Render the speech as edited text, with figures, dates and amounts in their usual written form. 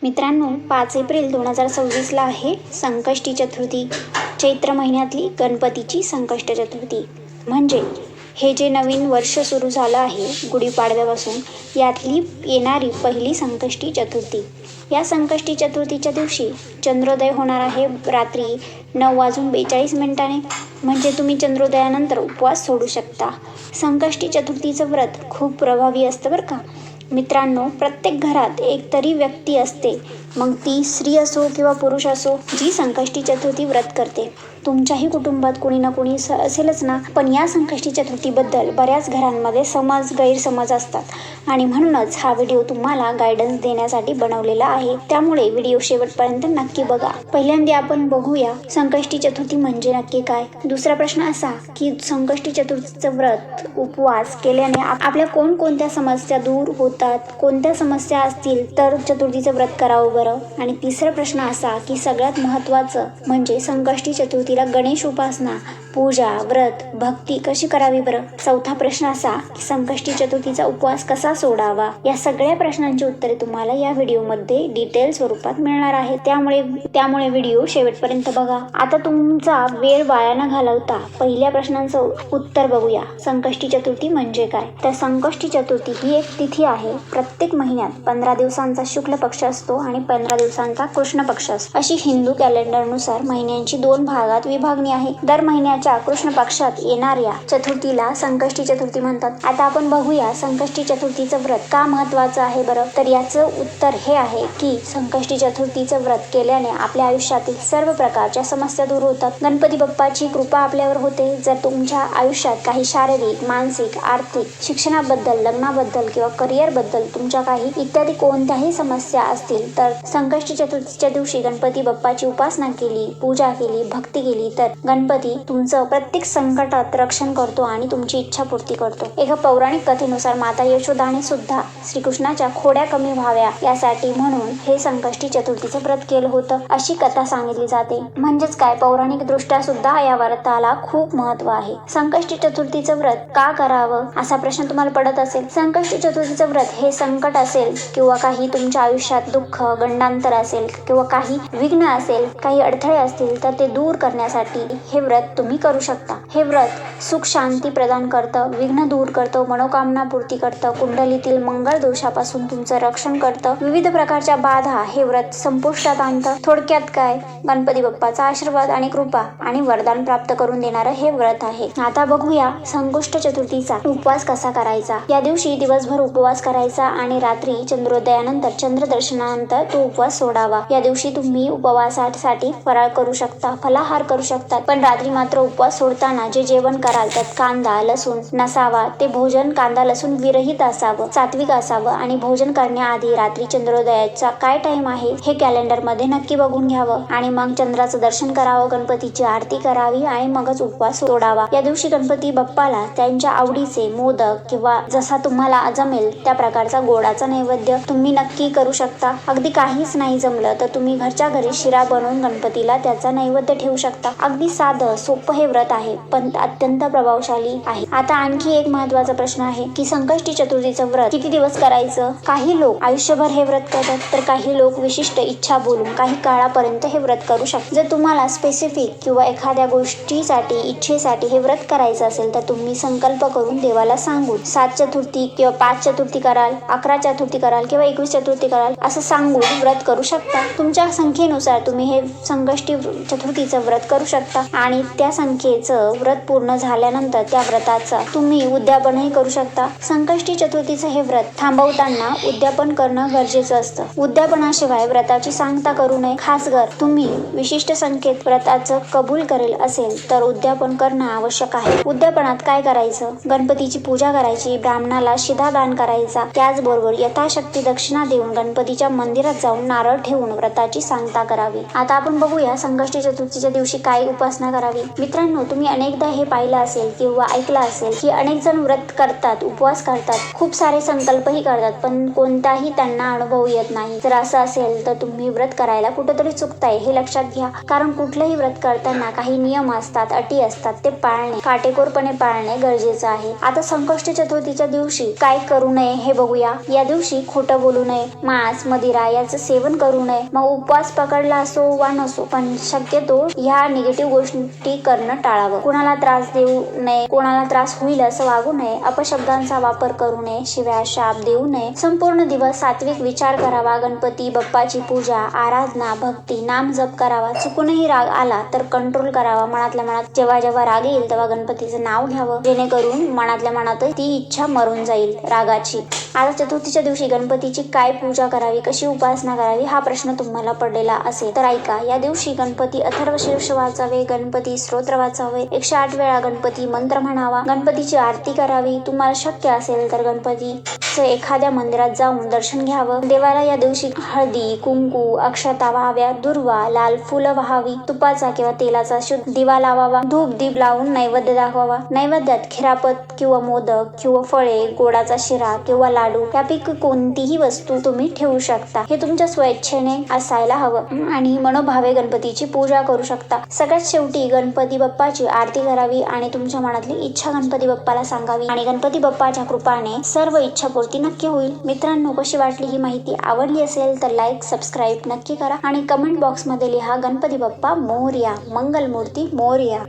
मित्रांनो, 5 एप्रिल 2026ला आहे संकष्टी चतुर्थी. चैत्र महिन्यातली गणपतीची संकष्ट चतुर्थी. म्हणजे हे जे नवीन वर्ष सुरू झालं आहे गुढीपाडव्यापासून, यातली येणारी पहिली संकष्टी चतुर्थी. या संकष्टी चतुर्थीच्या दिवशी चंद्रोदय होणार आहे रात्री 9:42 म्हणजे तुम्ही चंद्रोदयानंतर उपवास सोडू शकता. संकष्टी चतुर्थीचं व्रत खूप प्रभावी असतं बरं का. मित्रांनो, प्रत्येक घरात एक तरी व्यक्ती असते, मग ती स्त्री असो किंवा पुरुष असो, जी संकष्टी चतुर्थी व्रत करते. तुमच्याही कुटुंबात कोणी ना कोणी असेलच ना. पण या संकष्टी चतुर्थीबद्दल बऱ्याच घरांमध्ये गैरसमज असतात आणि म्हणूनच हा व्हिडिओ तुम्हाला गायडन्स देण्यासाठी बनवलेला आहे. त्यामुळे व्हिडिओ शेवटपर्यंत नक्की बघा. पहिल्यांदा आपण बघूया संकष्टी चतुर्थी म्हणजे नक्की काय. दुसरा प्रश्न असा की संकष्टी चतुर्थीचं व्रत उपवास केल्याने आपल्या कोणकोणत्या समस्या दूर होतात, कोणत्या समस्या असतील तर चतुर्थीचं व्रत करावं बरं. आणि तिसरा प्रश्न असा की सगळ्यात महत्त्वाचं म्हणजे संकष्टी चतुर्थीला गणेश उपासना, पूजा, व्रत, भक्ती कशी करावी बरं. चौथा प्रश्न असा की संकष्टी चतुर्थीचा उपवास कसा सोडावा. या सगळ्या प्रश्नांची उत्तरे तुम्हाला या व्हिडिओमध्ये डिटेल स्वरूपात मिळणार आहेत. त्यामुळे व्हिडिओ शेवटपर्यंत बघा. आता तुमचा वेळ वाया न घालवता पहिल्या प्रश्नांचं उत्तर बघूया. संकष्टी चतुर्थी म्हणजे काय. तर संकष्टी चतुर्थी ही एक तिथी आहे. प्रत्येक महिन्यात 15 दिवसांचा शुक्ल पक्ष असतो आणि 15 दिवसांचा कृष्ण पक्ष असतो. अशी हिंदू कॅलेंडरनुसार महिन्यांची 2 भागात विभागणी आहे. दर महिन्याच्या कृष्ण पक्षात येणाऱ्या चतुर्थीला संकष्टी चतुर्थी म्हणतात. आता आपण बघूया संकष्टी चतुर्थीचं व्रत का महत्वाचं आहे बरं. तर याचं उत्तर हे आहे की संकष्टी चतुर्थीचं व्रत केल्याने आपल्या आयुष्यातील सर्व प्रकारच्या समस्या दूर होतात. गणपती बाप्पाची कृपा आपल्यावर होते. जर तुमच्या आयुष्यात काही शारीरिक, मानसिक, आर्थिक, शिक्षणाबद्दल, लग्नाबद्दल किंवा करिअरबद्दल तुमच्या काही इत्यादी कोणत्याही समस्या असतील तर संकष्टी चतुर्थीच्या दिवशी गणपती बाप्पाची उपासना केली, पूजा केली, भक्ती केली तर गणपती तुमचं प्रत्येक संकटात रक्षण करतो आणि तुमची इच्छा पूर्ती करतो. एका पौराणिक कथेनुसार माता यशोदाने सुद्धा श्रीकृष्णाच्या खोड्या कमी व्हाव्या यासाठी म्हणून हे संकष्टी चतुर्थीचं व्रत केलं होतं, अशी कथा सांगितली जाते. म्हणजेच काय, पौराणिक दृष्ट्या सुद्धा या व्रताला खूप महत्व आहे. संकष्टी चतुर्थीचं व्रत का करावं असा प्रश्न तुम्हाला पडत असेल. संकष्टी चतुर्थीचं व्रत हे संकट असेल किंवा काही तुमच्या आयुष्यात दुःख, गंडांतर असेल किंवा काही विघ्न असेल, काही अडथळे असतील तर ते दूर करण्यासाठी हे व्रत तुम्ही करू शकता. हे व्रत सुख शांती प्रदान करतं, विघ्न दूर करतं, मनोकामना पूर्ती करतं, कुंडलीतील मंगळ दोषापासून तुमचं रक्षण करतं, विविध प्रकारच्या बाधा हे व्रत संपुष्टात आणतं. थोडक्यात काय, गणपती बाप्पाचा आशीर्वाद आणि कृपा आणि वरदान प्राप्त करून देणारं हे व्रत आहे. आता बघूया संकष्टी चतुर्थीचा उपवास कसा करायचा. या दिवशी दिवसभर उपवास करायचा आणि रात्री चंद्रोदयानंतर चंद्रदर्शनानंतर तो उपवास सोडावा. या दिवशी तुम्ही उपवासासाठी फराळ करू शकता, फलाहार करू शकता. पण रात्री मात्र उपवास सोडताना जे जेवण कराल त्यात कांदा, लसूण नसावा. ते भोजन कांदा लसूण विरहित असावं, सात्विक असावं आणि भोजन करण्याआधी रात्री चंद्रोदयाचा काय टाइम आहे हे कॅलेंडर मध्ये नक्की बघून घ्यावं आणि मग चंद्राचं दर्शन करावं, गणपतीची आरती करावी आणि मगच उपवास सोडावा. या दिवशी गणपती बाप्पाला त्यांच्या आवडीचे मोदक किंवा जसा तुम्हाला जमेल त्या प्रकारचा गोडाचा नैवेद्य तुम्ही नक्की करू शकता. अगदी काहीच नाही जमलं तर तुम्ही घरच्या घरी शिरा बनवून गणपतीला त्याचा नैवेद्य ठेवू शकता. अगदी साधं सोपं हे व्रत आहे पण अत्यंत प्रभावशाली आहे. आता आणखी एक महत्त्वाचा प्रश्न आहे की संकष्टी चतुर्थीचं व्रत किती दिवस करायचं. काही लोक आयुष्यभर हे व्रत करतात तर काही लोक विशिष्ट इच्छा बोलून काही काळापर्यंत हे व्रत करू शकतात. जर तुम्हाला स्पेसिफिक किंवा एखाद्या गोष्टीसाठी, इच्छेसाठी हे व्रत करायचं असेल तर तुम्ही संकल्प करून देवाला सांगून 7 चतुर्थी किंवा 5 चतुर्थी कराल, 11 चतुर्थी कराल किंवा 21 चतुर्थी कराल असं सांगून व्रत करू शकता. तुमच्या संख्येनुसार तुम्ही हे संकष्टी चतुर्थीचं व्रत करू शकता आणि त्या संख्येचं व्रत पूर्ण झाल्यानंतर त्या व्रताचा तुम्ही उद्यापनही करू शकता. संकष्टी चतुर्थीचं हे व्रत थांबवताना उद्यापन करणं गरजेचं असतं. उद्यापनाशिवाय व्रताची सांगता करू नये. खास जर तुम्ही विशिष्ट संख्येत व्रताचं कबूल करेल असेल तर उद्यापन करणं आवश्यक आहे. उद्यापनात काय करायचं, गणपतीची पूजा करायची, ब्राह्मणाला शिधा दान करायचा, त्याचबरोबर यथाशक्ती दक्षिणा देऊन गणपतीच्या मंदिरात जाऊन नारळ ठेवून व्रताची सांगता करावी. आता आपण बघूया संकष्टी चतुर्थीच्या दिवशी काय उपासना करावी. मित्रांनो, तुम्ही अनेकदा हे पाहिलं असेल किंवा ऐकलं असेल की अनेक जण व्रत करतात, उपवास करतात, खूप सारे संकल्पही करतात, पण कोणताही त्यांना अनुभव येत नाही. जर असं असेल तर तुम्ही व्रत करायला कुठेतरी चुकताय हे लक्षात घ्या. कारण कुठलंही व्रत करताना काही नियम असतात, अटी असतात, ते पाळणे, काटेकोरपणे पाळणे गरजेचं आहे. आता संकष्टी चतुर्थीच्या दिवशी काय करू नये हे बघूया. या दिवशी खोटं बोलू नये, मांस, मदिरा याचं सेवन करू नये. मग उपवास पकडला असो वा नसो, पण शक्यतो ह्या निगेटिव्ह गोष्टी करणं टाळावं. कोणाला त्रास देऊ नये, कोणाला त्रास होईल असं वागू नये, अपशब्दांचा वापर करू नये, शिव्या शाप देऊ नये. संपूर्ण दिवस सात्विक विचार करावा, गणपती बाप्पाची पूजा, आराधना, भक्ती, नाम जप करावा. चुकूनही राग आला तर कंट्रोल करावा. मनातल्या मनात जेव्हा जेव्हा राग येईल तेव्हा गणपतीचं नाव घ्यावं, जेणेकरून मनातल्या मनात ती इच्छा मरून जाईल रागाची. आता चतुर्थीच्या दिवशी गणपतीची काय पूजा करावी, कशी उपासना करावी हा प्रश्न तुम्हाला पडलेला असेल तर ऐका. या दिवशी गणपती अथर्वशीर्ष वाचावे, गणपती स्तोत्र वाचावे, 108 वेळा गणपती मंत्र म्हणावा, गणपतीची आरती करावी. तुम्हाला शक्य असेल तर गणपतीचं एखाद्या मंदिरात जाऊन दर्शन घ्यावं. देवाला या दिवशी हळदी, कुंकू, अक्षता वाहाव्या, दुर्वा, लाल फुलं वाहावी, तुपाचा किंवा तेलाचा शुद्ध दिवा लावावा, धूप दीप लावून नैवेद्य दाखवावा. नैवेद्यात खिरापत किंवा मोदक किंवा फळे, गोडाचा शिरा किंवा लाडू यापैकी कोणतीही वस्तू तुम्ही ठेवू शकता. हे तुमच्या स्वेच्छेने असायला हवं आणि मनोभावे गणपतीची पूजा करू शकता. सगळ्यात शेवटी गणपती बाप्पाची आरती करावी आणि तुमच्या मनातली इच्छा गणपती बाप्पाला सांगावी आणि गणपती बाप्पाच्या कृपाने सर्व इच्छापूर्ती नक्की होईल. मित्रांनो, कशी वाटली ही माहिती? आवडली असेल तर लाईक, सबस्क्राईब नक्की करा आणि कमेंट बॉक्समध्ये लिहा गणपती बाप्पा मोरया, मंगलमूर्ती मोरया.